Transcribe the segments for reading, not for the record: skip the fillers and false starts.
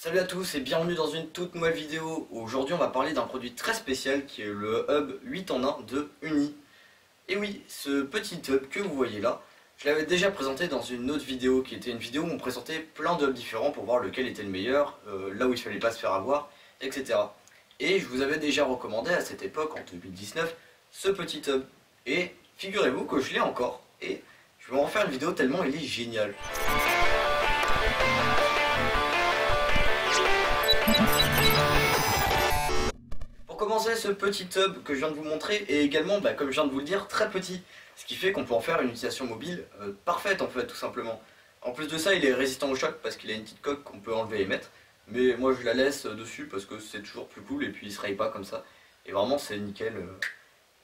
Salut à tous et bienvenue dans une toute nouvelle vidéo. Aujourd'hui on va parler d'un produit très spécial qui est le hub 8 en 1 de Uni. Et oui, ce petit hub que vous voyez là, je l'avais déjà présenté dans une autre vidéo qui était une vidéo où on présentait plein de hubs différents pour voir lequel était le meilleur, là où il fallait pas se faire avoir, etc. Et je vous avais déjà recommandé à cette époque, en 2019, ce petit hub. Et figurez-vous que je l'ai encore et je vais en faire une vidéo tellement il est génial. Pour commencer, ce petit hub que je viens de vous montrer est également, comme je viens de vous le dire, très petit. Ce qui fait qu'on peut en faire une utilisation mobile parfaite en fait, tout simplement. En plus de ça, il est résistant au choc parce qu'il a une petite coque qu'on peut enlever et mettre. Mais moi je la laisse dessus parce que c'est toujours plus cool et puis il se raye pas comme ça. Et vraiment c'est nickel,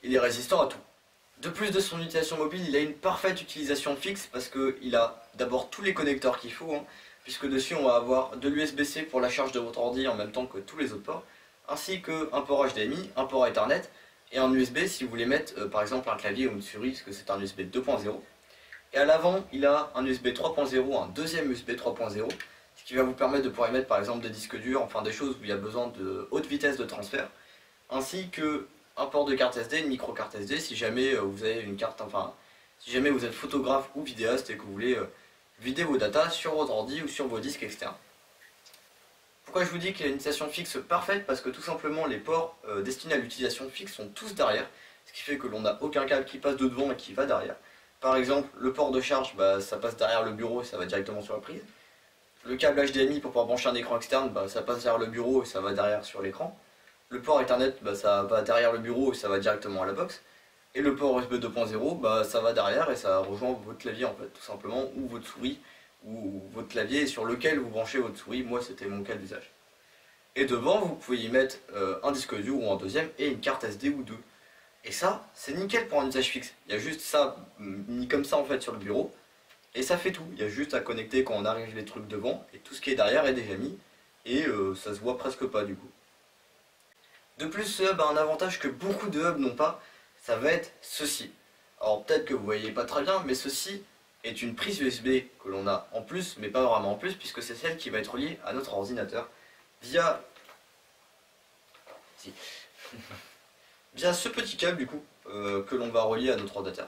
il est résistant à tout. De plus de son utilisation mobile, il a une parfaite utilisation fixe parce qu'il a d'abord tous les connecteurs qu'il faut, puisque dessus on va avoir de l'USB-C pour la charge de votre ordi en même temps que tous les autres ports, ainsi qu'un port HDMI, un port Ethernet et un USB si vous voulez mettre par exemple un clavier ou une souris, parce que c'est un USB 2.0. Et à l'avant, il a un USB 3.0, un deuxième USB 3.0, ce qui va vous permettre de pouvoir y mettre par exemple des disques durs, enfin des choses où il y a besoin de haute vitesse de transfert, ainsi que un port de carte SD, une micro carte SD si jamais vous avez une carte, enfin si jamais vous êtes photographe ou vidéaste et que vous voulez vider vos datas sur votre ordi ou sur vos disques externes. Pourquoi je vous dis qu'il y a une utilisation fixe parfaite? Parce que tout simplement les ports destinés à l'utilisation fixe sont tous derrière, ce qui fait que l'on n'a aucun câble qui passe de devant et qui va derrière. Par exemple, le port de charge, ça passe derrière le bureau et ça va directement sur la prise. Le câble HDMI pour pouvoir brancher un écran externe, ça passe derrière le bureau et ça va derrière sur l'écran. Le port Ethernet, ça va derrière le bureau et ça va directement à la box. Et le port USB 2.0, ça va derrière et ça rejoint votre clavier en fait, tout simplement, ou votre souris, ou votre clavier sur lequel vous branchez votre souris. Moi c'était mon cas d'usage. Et devant vous pouvez y mettre un disque dur ou un deuxième et une carte SD ou deux. Et ça c'est nickel pour un usage fixe. Il y a juste ça mis comme ça en fait sur le bureau. Et ça fait tout. Il y a juste à connecter quand on arrive les trucs devant et tout ce qui est derrière est déjà mis. Et ça se voit presque pas du coup. De plus, ce hub a un avantage que beaucoup de hubs n'ont pas, ça va être ceci. Alors peut-être que vous voyez pas très bien, mais ceci est une prise USB que l'on a en plus, mais pas vraiment en plus, puisque c'est celle qui va être reliée à notre ordinateur via via ce petit câble du coup que l'on va relier à notre ordinateur.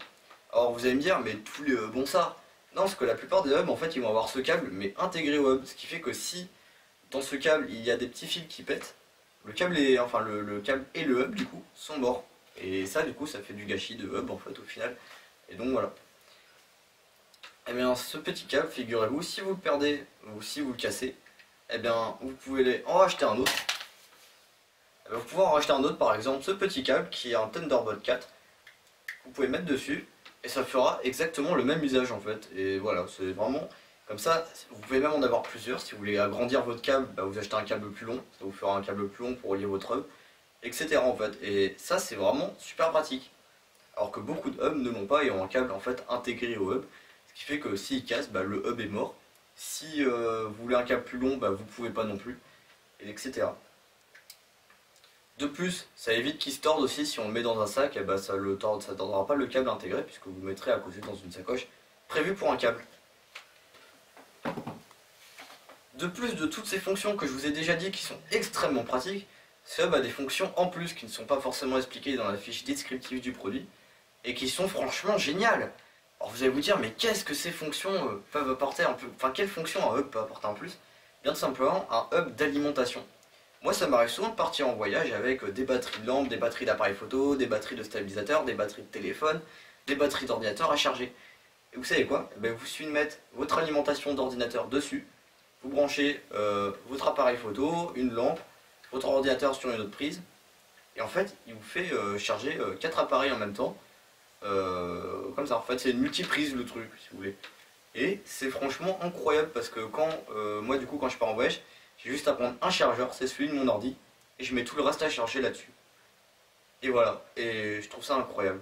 Alors vous allez me dire, mais tous les hubs ont ça. Non, parce que la plupart des hubs en fait ils vont avoir ce câble mais intégré au hub, ce qui fait que si dans ce câble il y a des petits fils qui pètent, le câble le câble et le hub du coup sont morts. Et ça du coup ça fait du gâchis de hub en fait au final. Et donc voilà. Et bien ce petit câble, figurez-vous, si vous le perdez ou si vous le cassez, et bien vous pouvez en racheter un autre. Vous pouvez en racheter un autre, par exemple ce petit câble qui est un Thunderbolt 4. Vous pouvez mettre dessus et ça fera exactement le même usage en fait. Et voilà, c'est vraiment comme ça. Vous pouvez même en avoir plusieurs. Si vous voulez agrandir votre câble, vous achetez un câble plus long, ça vous fera un câble plus long pour relier votre hub, etc. en fait. Et ça c'est vraiment super pratique. Alors que beaucoup de hubs ne l'ont pas et ont un câble en fait intégré au hub. Ce qui fait que s'il casse, le hub est mort. Si vous voulez un câble plus long, vous pouvez pas non plus, etc. De plus, ça évite qu'il se torde aussi. Si on le met dans un sac, ça ne tordra pas le câble intégré puisque vous le mettrez à côté dans une sacoche prévue pour un câble. De plus de toutes ces fonctions que je vous ai déjà dit qui sont extrêmement pratiques, ce hub a des fonctions en plus qui ne sont pas forcément expliquées dans la fiche descriptive du produit et qui sont franchement géniales. Alors vous allez vous dire, mais qu'est-ce que ces fonctions peuvent apporter un peu, quelles fonctions un hub peut apporter en plus? Bien simplement un hub d'alimentation. Moi ça m'arrive souvent de partir en voyage avec des batteries de lampes, des batteries d'appareils photo, des batteries de stabilisateur, des batteries de téléphone, des batteries d'ordinateur à charger. Et vous savez quoi? Vous suffit de mettre votre alimentation d'ordinateur dessus, vous branchez votre appareil photo, une lampe, votre ordinateur sur une autre prise, et en fait il vous fait charger 4 appareils en même temps. Comme ça en fait c'est une multiprise le truc si vous voulez, et c'est franchement incroyable parce que moi du coup quand je pars en voyage j'ai juste à prendre un chargeur, c'est celui de mon ordi, et je mets tout le reste à charger là-dessus, et voilà, et je trouve ça incroyable.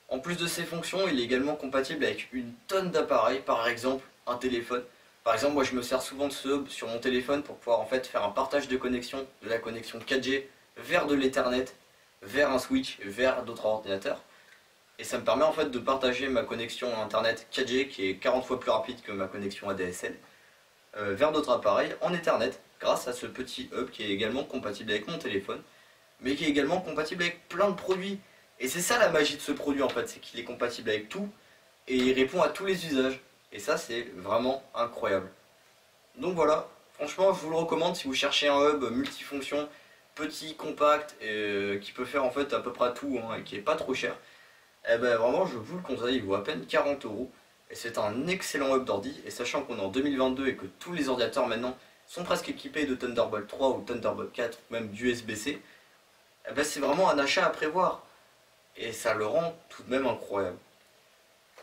En plus de ces fonctions, il est également compatible avec une tonne d'appareils, par exemple un téléphone. Par exemple moi je me sers souvent de ce hub sur mon téléphone pour pouvoir en fait faire un partage de connexion, de la connexion 4G vers de l'Ethernet, vers un switch, vers d'autres ordinateurs. Et ça me permet en fait de partager ma connexion internet 4G qui est 40 fois plus rapide que ma connexion ADSL vers d'autres appareils en Ethernet. grâce à ce petit hub qui est également compatible avec mon téléphone, mais qui est également compatible avec plein de produits. Et c'est ça la magie de ce produit en fait, c'est qu'il est compatible avec tout et il répond à tous les usages. Et ça c'est vraiment incroyable. Donc voilà, franchement je vous le recommande si vous cherchez un hub multifonction, petit, compact, qui peut faire en fait à peu près tout hein, et qui est pas trop cher. Eh ben vraiment je vous le conseille, il vaut à peine 40 € et c'est un excellent hub d'ordi. Et sachant qu'on est en 2022 et que tous les ordinateurs maintenant sont presque équipés de Thunderbolt 3 ou Thunderbolt 4 ou même d'USB-C, eh ben c'est vraiment un achat à prévoir et ça le rend tout de même incroyable.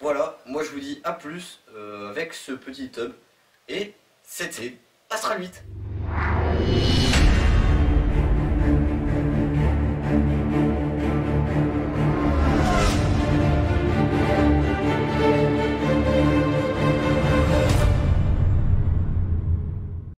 Voilà, moi je vous dis à plus avec ce petit hub et c'était Astral 8.